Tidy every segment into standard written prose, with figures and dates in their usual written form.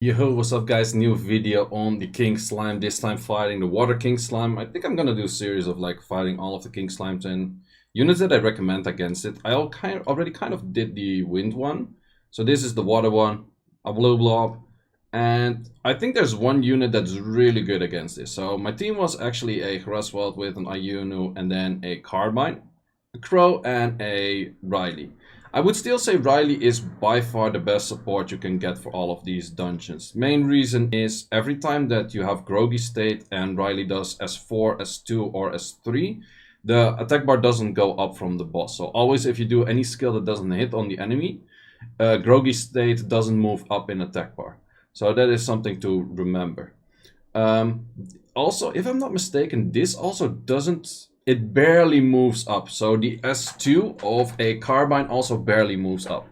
Yo, what's up guys? New video on the King Slime, this time fighting the Water King Slime. I think I'm gonna do a series of like fighting all of the King Slimes and units that I recommend against it. I already kind of did the Wind one. So this is the Water one, a Blue Blob, and I think there's one unit that's really good against this. So my team was actually a Hrasweld with an Ayunu and then a Carbine, a Crow, and a Riley. I would still say Riley is by far the best support you can get for all of these dungeons. Main reason is every time that you have Groggy state and Riley does S4, S2 or S3, the attack bar doesn't go up from the boss. So always if you do any skill that doesn't hit on the enemy, Groggy state doesn't move up in attack bar. So that is something to remember. Also, if I'm not mistaken, this also doesn't... It barely moves up. So the S2 of a Carbine also barely moves up.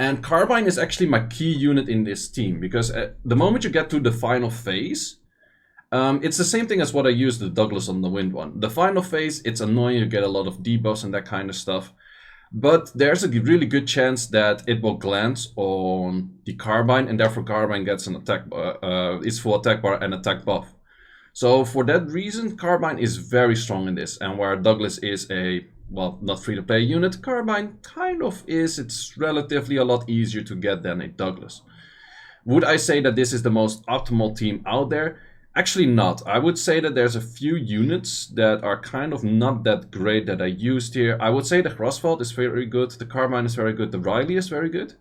And Carbine is actually my key unit in this team. Because the moment you get to the final phase, it's the same thing as what I used the Douglas on the Wind one. The final phase, it's annoying, you get a lot of debuffs and that kind of stuff. But there's a really good chance that it will glance on the Carbine, and therefore Carbine gets an attack, its full attack bar and attack buff. So for that reason, Carbine is very strong in this, and where Douglas is a, well, not free-to-play unit, Carbine kind of is. It's relatively a lot easier to get than a Douglas. Would I say that this is the most optimal team out there? Actually not. I would say that there's a few units that are kind of not that great that I used here. I would say the Hrasweld is very good, the Carbine is very good, the Riley is very good.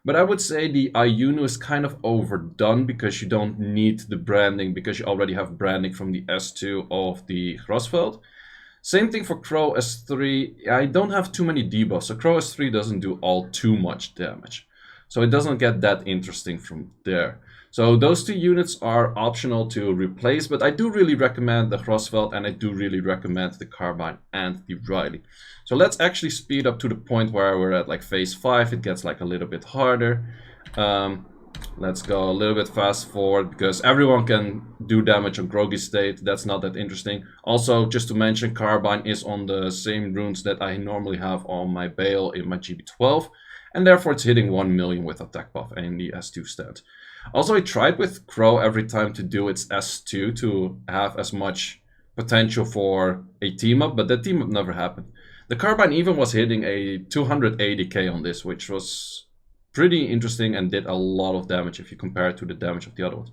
But I would say the Ayunu is kind of overdone because you don't need the branding, because you already have branding from the S2 of the Hrasweld. Same thing for Crow S3. I don't have too many debuffs, so Crow S3 doesn't do all too much damage. So it doesn't get that interesting from there. So those two units are optional to replace, but I do really recommend the Hrasweld and I do really recommend the Carbine and the Riley. So let's actually speed up to the point where we're at like phase 5. It gets like a little bit harder. Let's go a little bit fast forward because everyone can do damage on Groggy state. That's not that interesting. Also, just to mention, Carbine is on the same runes that I normally have on my Bale in my GB12. And therefore it's hitting 1 million with attack buff and the S2 stat. Also, I tried with Crow every time to do its S2 to have as much potential for a team up, but that team up never happened. The Carbine even was hitting a 280k on this, which was pretty interesting and did a lot of damage if you compare it to the damage of the other ones.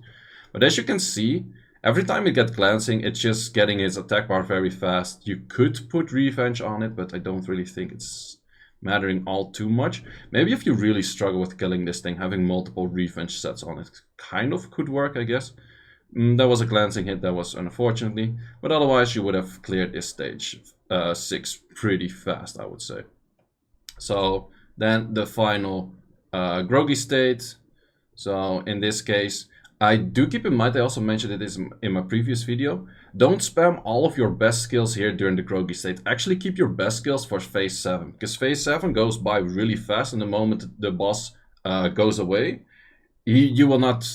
But as you can see, every time it gets glancing, it's just getting its attack bar very fast. You could put Revenge on it, but I don't really think it's mattering all too much. Maybe if you really struggle with killing this thing, having multiple Revenge sets on it kind of could work, I guess. That was a glancing hit, that was unfortunately, but otherwise you would have cleared this stage 6 pretty fast, I would say. So then the final Groggy state. So in this case, I do keep in mind, I also mentioned it in my previous video, don't spam all of your best skills here during the Groggy state. Actually keep your best skills for phase 7, because phase 7 goes by really fast, and the moment the boss goes away, you will not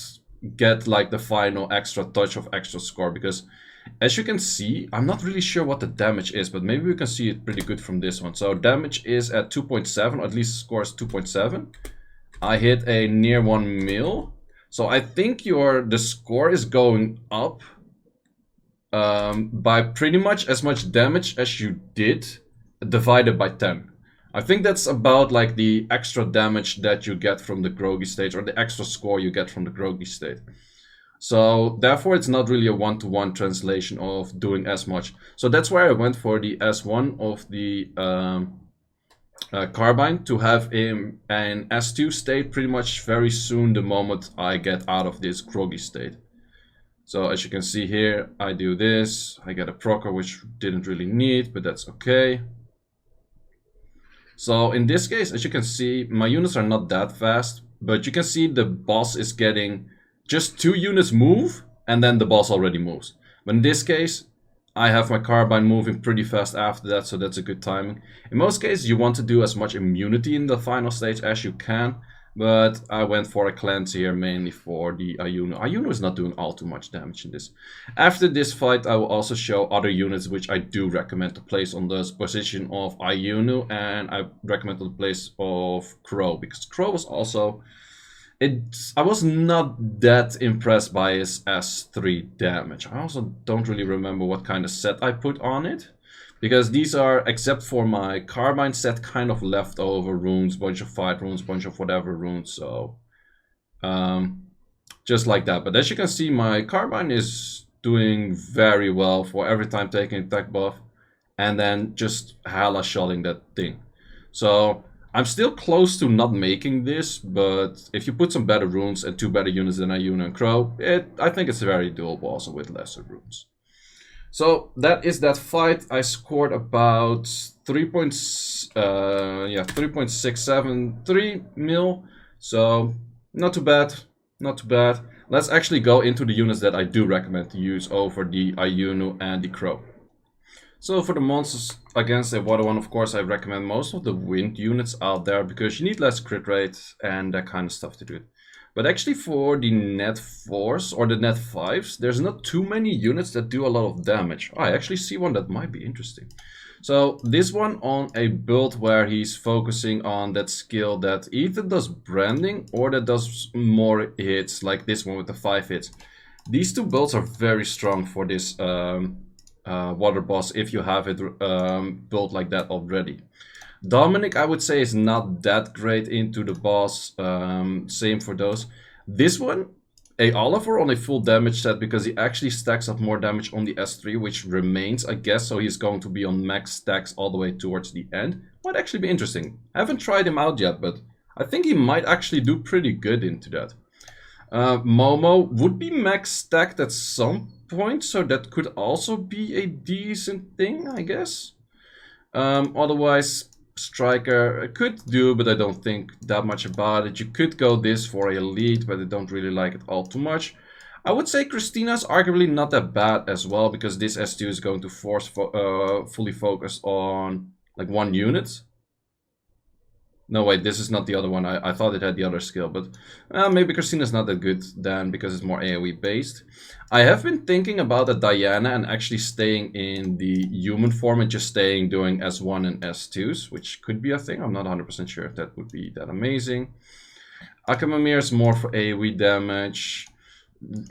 get like the final extra touch of extra score, because as you can see, I'm not really sure what the damage is, but maybe we can see it pretty good from this one. So damage is at 2.7, or at least score is 2.7. I hit a near 1 mil. So I think the score is going up by pretty much as much damage as you did divided by 10. I think that's about like the extra damage that you get from the Groggy stage, or the extra score you get from the Groggy state. So therefore it's not really a one-to-one translation of doing as much. So that's why I went for the S1 of the Carbine, to have an S2 state pretty much very soon the moment I get out of this Groggy state. So as you can see here, I do this, I get a procer, which didn't really need, but that's okay. So in this case, as you can see, my units are not that fast, but you can see the boss is getting just 2 units move, and then the boss already moves. But in this case, I have my Carbine moving pretty fast after that, so that's a good timing. In most cases, you want to do as much immunity in the final stage as you can, but I went for a cleanse here mainly for the Ayunu. Ayunu is not doing all too much damage in this. After this fight, I will also show other units which I do recommend to place on the position of Ayunu, and I recommend the place of Crow, because Crow is also I was not that impressed by his S3 damage. I also don't really remember what kind of set I put on it. Because these are, except for my Carbine set, kind of leftover runes, bunch of fight runes, bunch of whatever runes, so just like that. But as you can see, my Carbine is doing very well for every time taking attack buff, and then just hella shotting that thing. So I'm still close to not making this, but if you put some better runes and 2 better units than Ayuna and Crow, I think it's very doable also with lesser runes. So that is that fight. I scored about 3.673 mil. So not too bad, not too bad. Let's actually go into the units that I do recommend to use over the Ayunu and the Crow. So for the monsters against a water one, of course, I recommend most of the wind units out there because you need less crit rate and that kind of stuff to do it. But actually for the net 4s or the net 5s, there's not too many units that do a lot of damage. Oh, I actually see one that might be interesting. So this one on a build where he's focusing on that skill that either does branding or that does more hits, like this one with the 5 hits. These two builds are very strong for this water boss if you have it built like that already. Dominic, I would say, is not that great into the boss. Same for those. This one, a Oliver on a full damage set because he actually stacks up more damage on the S3, which remains, I guess. So he's going to be on max stacks all the way towards the end. Might actually be interesting. I haven't tried him out yet, but I think he might actually do pretty good into that. Momo would be max stacked at some point, so that could also be a decent thing, I guess. Otherwise, Striker could do, but I don't think that much about it. You could go this for a lead, but I don't really like it all too much. I would say Christina's arguably not that bad as well, because this S2 is going to force fully focus on like one unit. No, wait, this is not the other one. I thought it had the other skill, but maybe Christina's not that good then because it's more AoE based. I have been thinking about a Diana and actually staying in the human form and just staying doing S1 and S2s, which could be a thing. I'm not 100% sure if that would be that amazing. Akamamir is more for AoE damage.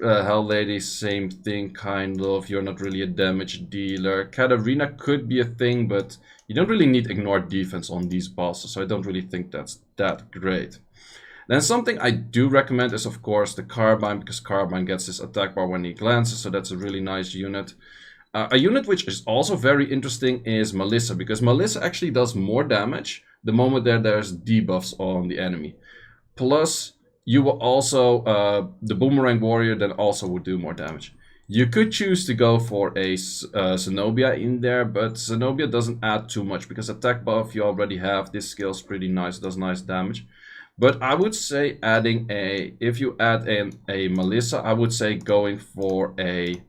Hell Lady, same thing, kind of. You're not really a damage dealer. Katarina could be a thing, but you don't really need ignored defense on these bosses, so I don't really think that's that great. Then something I do recommend is, of course, the Carbine, because Carbine gets his attack bar when he glances, so that's a really nice unit. A unit which is also very interesting is Melissa, because Melissa actually does more damage the moment there's debuffs on the enemy. Plus, you will also, the Boomerang Warrior then also would do more damage. You could choose to go for a Zenobia in there, but Zenobia doesn't add too much because attack buff you already have. This skill is pretty nice, does nice damage. But I would say adding if you add a Melissa, I would say going for a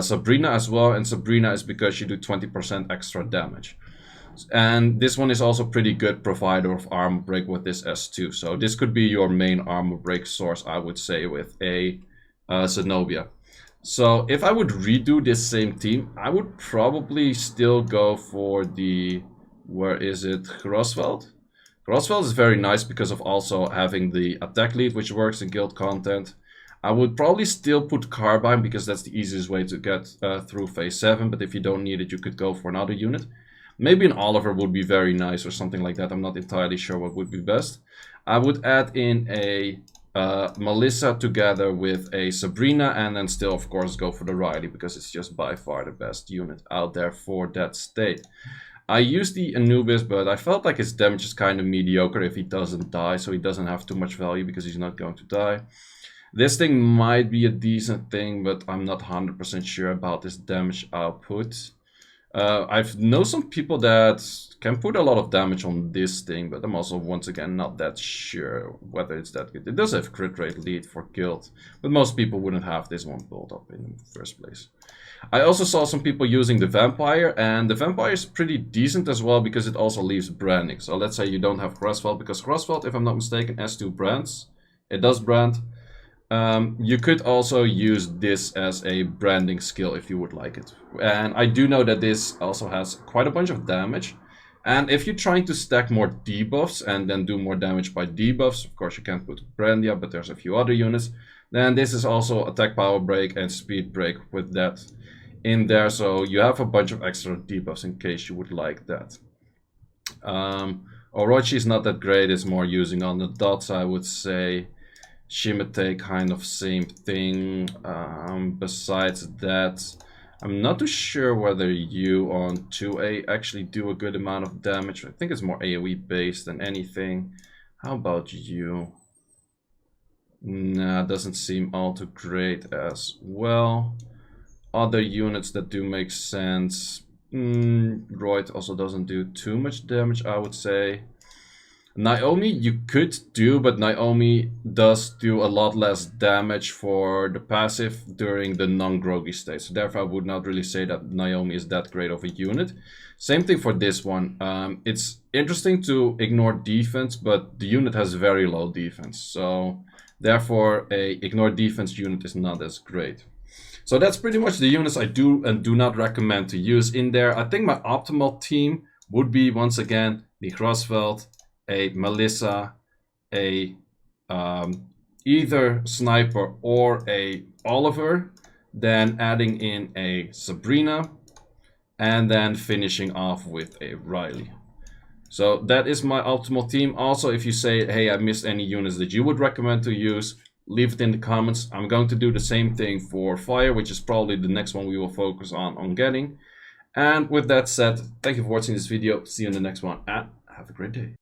Sabrina as well. And Sabrina is because you do 20% extra damage. And this one is also pretty good provider of armor break with this S2. So this could be your main armor break source, I would say, with a Zenobia. So if I would redo this same team, I would probably still go for the, where is it, Grosveld? Grosveld is very nice because of also having the attack lead, which works in guild content. I would probably still put Carbine because that's the easiest way to get through phase 7, but if you don't need it, you could go for another unit. Maybe an Oliver would be very nice or something like that. I'm not entirely sure what would be best. I would add in a Melissa together with a Sabrina and then still, of course, go for the Riley because it's just by far the best unit out there for that state. I used the Anubis, but I felt like his damage is kind of mediocre if he doesn't die, so he doesn't have too much value because he's not going to die. This thing might be a decent thing, but I'm not 100% sure about this damage output. I know some people that can put a lot of damage on this thing, but I'm also, once again, not that sure whether it's that good. It does have crit rate lead for guild, but most people wouldn't have this one built up in the first place. I also saw some people using the Vampire, and the Vampire is pretty decent as well because it also leaves branding. So let's say you don't have Crossfeld, because Crossfeld, if I'm not mistaken, has 2 brands. It does brand. You could also use this as a branding skill if you would like it. And I do know that this also has quite a bunch of damage. And if you're trying to stack more debuffs and then do more damage by debuffs, of course you can't put Brandia, but there's a few other units, then this is also attack power break and speed break with that in there. So you have a bunch of extra debuffs in case you would like that. Orochi is not that great, it's more using on the dots, I would say. Shimate, kind of same thing. Besides that, I'm not too sure whether you on 2A actually do a good amount of damage. I think it's more AoE based than anything. How about you? Nah, doesn't seem all too great as well. Other units that do make sense. Royd also doesn't do too much damage, I would say. Naomi you could do, but Naomi does do a lot less damage for the passive during the non-groggy state. So therefore I would not really say that Naomi is that great of a unit. Same thing for this one. It's interesting to ignore defense, but the unit has very low defense. So therefore a ignore defense unit is not as great. So that's pretty much the units I do and do not recommend to use in there. I think my optimal team would be, once again, the Grosveld, a Melissa, a either Sniper or a Oliver, then adding in a Sabrina, and then finishing off with a Riley. So that is my optimal team. Also, if you say, hey, I missed any units that you would recommend to use, leave it in the comments. I'm going to do the same thing for Fire, which is probably the next one we will focus on getting. And with that said, thank you for watching this video. See you in the next one, and have a great day.